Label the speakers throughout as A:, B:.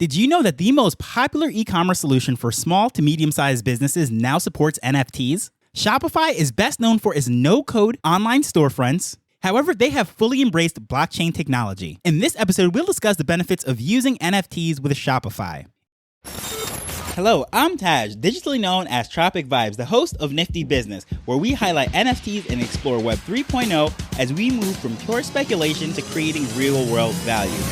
A: Did you know that the most popular e-commerce solution for small to medium-sized businesses now supports NFTs? Shopify is best known for its no-code online storefronts. However, they have fully embraced blockchain technology. In this episode, we'll discuss the benefits of using NFTs with Shopify. Hello, I'm Taj, digitally known as Tropic Vibes, the host of Nifty Business, where we highlight NFTs and explore Web 3.0 as we move from pure speculation to creating real-world value.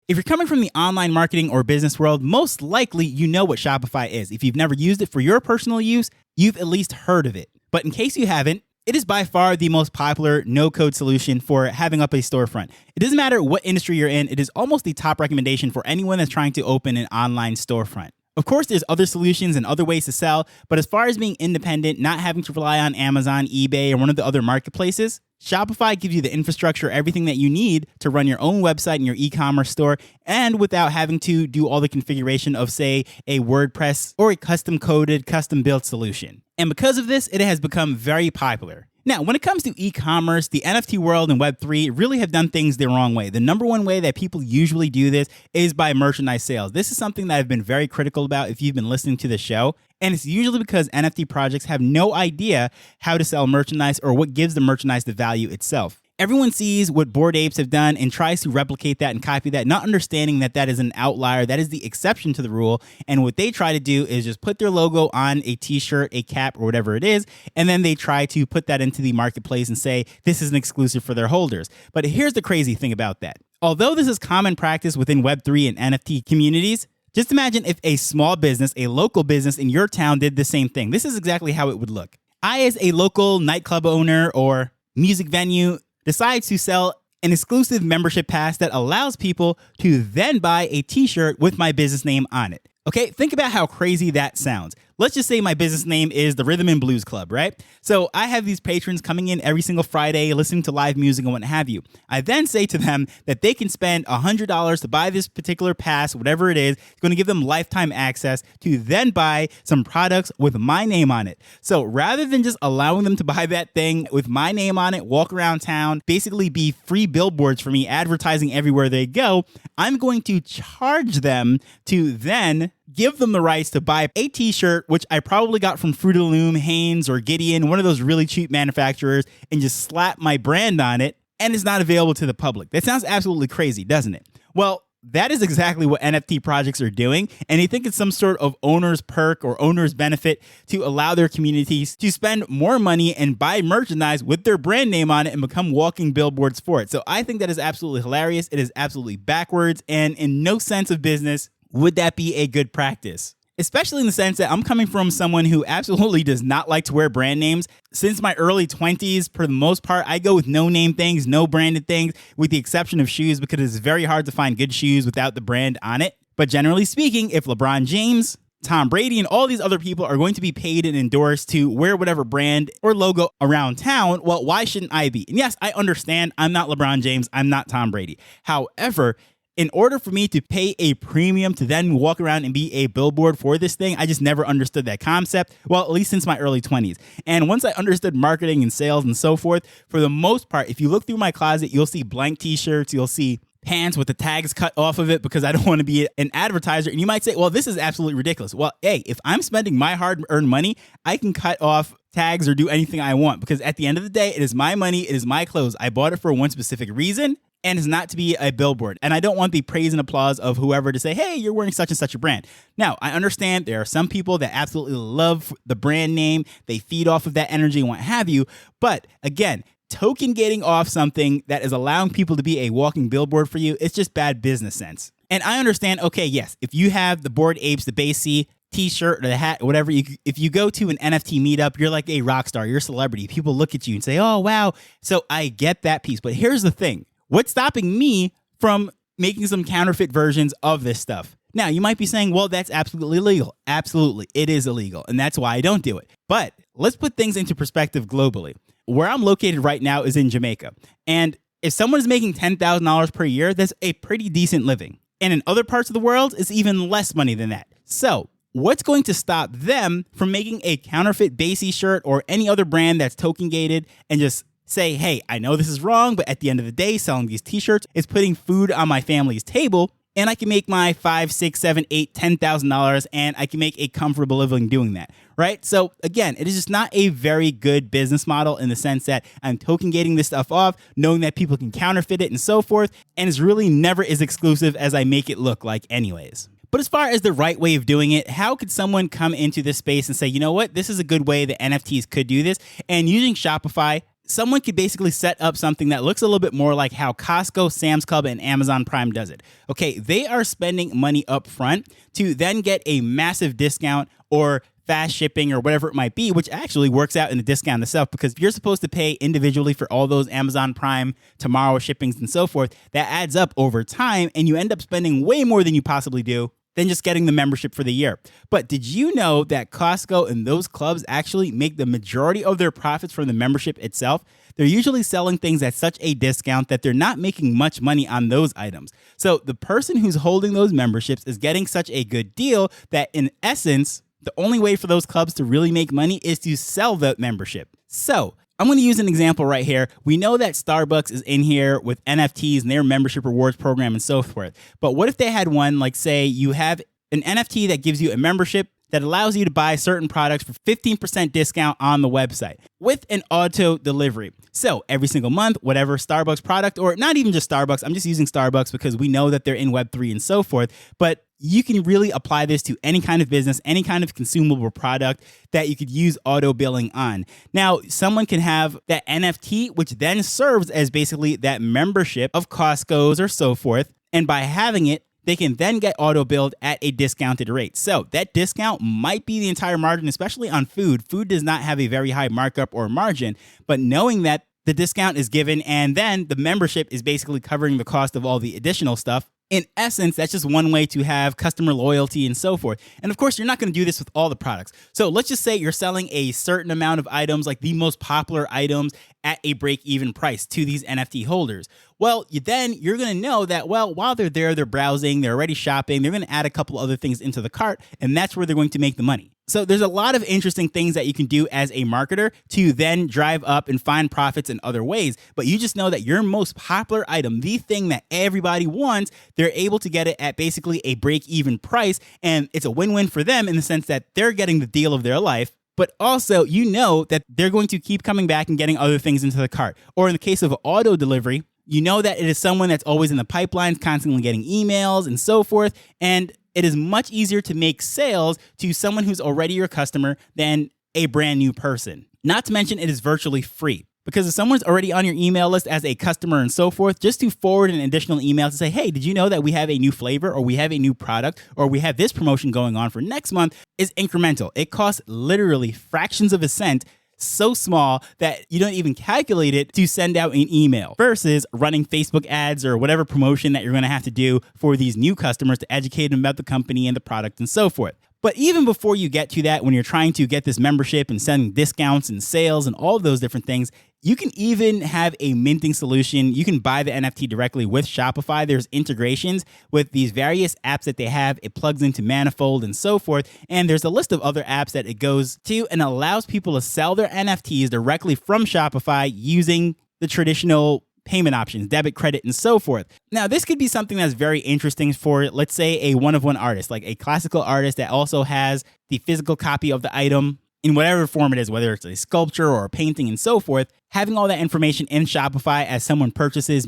A: If you're coming from the online marketing or business world, most likely you know what Shopify is. If you've never used it for your personal use, you've at least heard of it. But in case you haven't, it is by far the most popular no-code solution for having up a storefront. It doesn't matter what industry you're in, it is almost the top recommendation for anyone that's trying to open an online storefront. Of course, there's other solutions and other ways to sell, but as far as being independent, not having to rely on Amazon, eBay, or one of the other marketplaces, Shopify gives you the infrastructure, everything that you need to run your own website and your e-commerce store, and without having to do all the configuration of, say, a WordPress or a custom-coded, custom-built solution. And because of this, it has become very popular. Now, when it comes to e-commerce, the NFT world and Web3 really have done things the wrong way. The number one way that people usually do this is by merchandise sales. This is something that I've been very critical about if you've been listening to the show. And it's usually because NFT projects have no idea how to sell merchandise or what gives the merchandise the value itself. Everyone sees what Bored Apes have done and tries to replicate that and copy that, not understanding that that is an outlier, that is the exception to the rule. And what they try to do is just put their logo on a t-shirt, a cap, or whatever it is, and then they try to put that into the marketplace and say this is an exclusive for their holders. But here's the crazy thing about that. Although this is common practice within Web3 and NFT communities, just imagine if a small business, a local business in your town did the same thing. This is exactly how it would look. I, as a local nightclub owner or music venue, decides to sell an exclusive membership pass that allows people to then buy a t-shirt with my business name on it. Okay, think about how crazy that sounds. Let's just say my business name is the Rhythm and Blues Club, right? So I have these patrons coming in every single Friday, listening to live music and what have you. I then say to them that they can spend $100 to buy this particular pass, whatever it is. It's going to give them lifetime access to then buy some products with my name on it. So rather than just allowing them to buy that thing with my name on it, walk around town, basically be free billboards for me, advertising everywhere they go, I'm going to charge them to then give them the rights to buy a t-shirt, which I probably got from Fruit of the Loom, Hanes, or Gideon, one of those really cheap manufacturers, and just slap my brand on it, and it's not available to the public. That sounds absolutely crazy, doesn't it? Well, that is exactly what NFT projects are doing, and they think it's some sort of owner's perk or owner's benefit to allow their communities to spend more money and buy merchandise with their brand name on it and become walking billboards for it. So I think that is absolutely hilarious. It is absolutely backwards, and in no sense of business would that be a good practice? Especially in the sense that I'm coming from someone who absolutely does not like to wear brand names. Since my early 20s, for the most part, I go with no-name things, no branded things, with the exception of shoes, because it's very hard to find good shoes without the brand on it. But generally speaking, if LeBron James, Tom Brady, and all these other people are going to be paid and endorsed to wear whatever brand or logo around town, well, why shouldn't I be? And yes, I understand I'm not LeBron James, I'm not Tom Brady. However, in order for me to pay a premium to then walk around and be a billboard for this thing, I just never understood that concept. Well, at least since my early 20s. And once I understood marketing and sales and so forth, for the most part, if you look through my closet, you'll see blank t-shirts, you'll see pants with the tags cut off of it because I don't want to be an advertiser. And you might say, well, this is absolutely ridiculous. Well, hey, if I'm spending my hard-earned money, I can cut off tags or do anything I want, because at the end of the day, it is my money, it is my clothes. I bought it for one specific reason, and it's not to be a billboard. And I don't want the praise and applause of whoever to say, hey, you're wearing such and such a brand. Now, I understand there are some people that absolutely love the brand name. They feed off of that energy and what have you. But again, token gating off something that is allowing people to be a walking billboard for you, it's just bad business sense. And I understand, okay, yes, if you have the Bored Apes, the Base C t-shirt or the hat, whatever, if you go to an NFT meetup, you're like a rock star, you're a celebrity. People look at you and say, oh, wow. So I get that piece. But here's the thing. What's stopping me from making some counterfeit versions of this stuff? Now, you might be saying, well, that's absolutely illegal. Absolutely, it is illegal, and that's why I don't do it. But let's put things into perspective globally. Where I'm located right now is in Jamaica. And if someone is making $10,000 per year, that's a pretty decent living. And in other parts of the world, it's even less money than that. So what's going to stop them from making a counterfeit Basie shirt or any other brand that's token gated and just say, hey, I know this is wrong, but at the end of the day, selling these t-shirts is putting food on my family's table, and I can make my $5, $6, $7, $8, $10,000, and I can make a comfortable living doing that, right? So again, it is just not a very good business model in the sense that I'm token gating this stuff off, knowing that people can counterfeit it and so forth, and it's really never as exclusive as I make it look like anyways. But as far as the right way of doing it, how could someone come into this space and say, you know what, this is a good way that NFTs could do this? And using Shopify, someone could basically set up something that looks a little bit more like how Costco, Sam's Club, and Amazon Prime does it. Okay, they are spending money up front to then get a massive discount or fast shipping or whatever it might be, which actually works out in the discount itself, because if you're supposed to pay individually for all those Amazon Prime tomorrow shippings and so forth, that adds up over time and you end up spending way more than you possibly do than just getting the membership for the year. But did you know that Costco and those clubs actually make the majority of their profits from the membership itself? They're usually selling things at such a discount that they're not making much money on those items. So the person who's holding those memberships is getting such a good deal that in essence, the only way for those clubs to really make money is to sell the membership. So I'm going to use an example right here. We know that Starbucks is in here with NFTs and their membership rewards program and so forth. But what if they had one, like say you have an NFT that gives you a membership that allows you to buy certain products for 15% discount on the website with an auto delivery. So every single month, whatever Starbucks product, or not even just Starbucks, I'm just using Starbucks because we know that they're in Web3 and so forth, but you can really apply this to any kind of business, any kind of consumable product that you could use auto billing on. Now, someone can have that NFT, which then serves as basically that membership of Costco's or so forth. And by having it, they can then get auto billed at a discounted rate. So that discount might be the entire margin, especially on food. Food does not have a very high markup or margin, but knowing that the discount is given and then the membership is basically covering the cost of all the additional stuff, in essence, that's just one way to have customer loyalty and so forth. And of course, you're not going to do this with all the products. So let's just say you're selling a certain amount of items, like the most popular items, at a break-even price to these NFT holders. Well, then you're going to know that, well, while they're there, they're browsing, they're already shopping, they're going to add a couple other things into the cart, and that's where they're going to make the money. So there's a lot of interesting things that you can do as a marketer to then drive up and find profits in other ways. But you just know that your most popular item, the thing that everybody wants, they're able to get it at basically a break-even price. And it's a win-win for them in the sense that they're getting the deal of their life. But also, you know that they're going to keep coming back and getting other things into the cart. Or in the case of auto delivery, you know that it is someone that's always in the pipelines, constantly getting emails and so forth. And it is much easier to make sales to someone who's already your customer than a brand new person. Not to mention, it is virtually free. Because if someone's already on your email list as a customer and so forth, just to forward an additional email to say, hey, did you know that we have a new flavor or we have a new product or we have this promotion going on for next month is incremental. It costs literally fractions of a cent, so small that you don't even calculate it to send out an email versus running Facebook ads or whatever promotion that you're going to have to do for these new customers to educate them about the company and the product and so forth. But even before you get to that, when you're trying to get this membership and sending discounts and sales and all of those different things, you can even have a minting solution. You can buy the NFT directly with Shopify. There's integrations with these various apps that they have. It plugs into Manifold and so forth. And there's a list of other apps that it goes to and allows people to sell their NFTs directly from Shopify using the traditional payment options, debit, credit, and so forth. Now, this could be something that's very interesting for, let's say, a one-of-one artist, like a classical artist that also has the physical copy of the item in whatever form it is, whether it's a sculpture or a painting and so forth. Having all that information in Shopify as someone purchases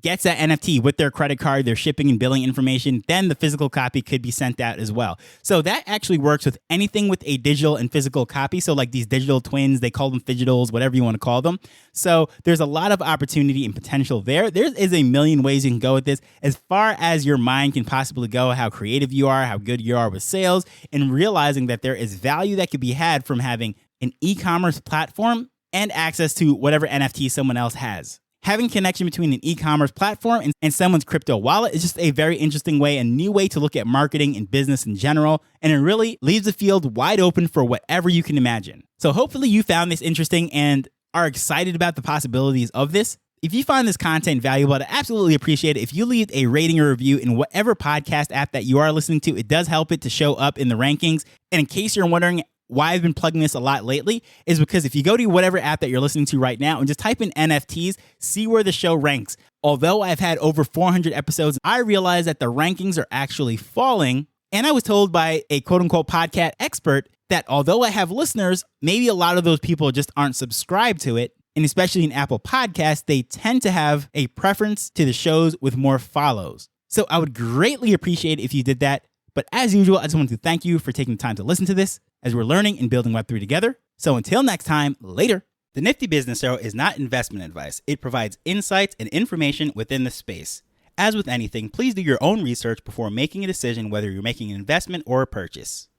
A: gets that NFT with their credit card, their shipping and billing information, then the physical copy could be sent out as well. So that actually works with anything with a digital and physical copy. So like these digital twins, they call them phygitals, whatever you want to call them. So there's a lot of opportunity and potential there. There is a million ways you can go with this, as far as your mind can possibly go, how creative you are, how good you are with sales, and realizing that there is value that could be had from having an e-commerce platform and access to whatever NFT someone else has. Having connection between an e-commerce platform and someone's crypto wallet is just a very interesting way, a new way to look at marketing and business in general, and it really leaves the field wide open for whatever you can imagine. So hopefully you found this interesting and are excited about the possibilities of this. If you find this content valuable, I'd absolutely appreciate it if you leave a rating or review in whatever podcast app that you are listening to. It does help it to show up in the rankings. And in case you're wondering why I've been plugging this a lot lately is because if you go to whatever app that you're listening to right now and just type in NFTs, see where the show ranks. Although I've had over 400 episodes, I realize that the rankings are actually falling. And I was told by a quote unquote podcast expert that although I have listeners, maybe a lot of those people just aren't subscribed to it. And especially in Apple Podcasts, they tend to have a preference to the shows with more follows. So I would greatly appreciate it if you did that. But as usual, I just want to thank you for taking the time to listen to this as we're learning and building Web3 together. So until next time, later. The Nifty Business Arrow is not investment advice. It provides insights and information within the space. As with anything, please do your own research before making a decision whether you're making an investment or a purchase.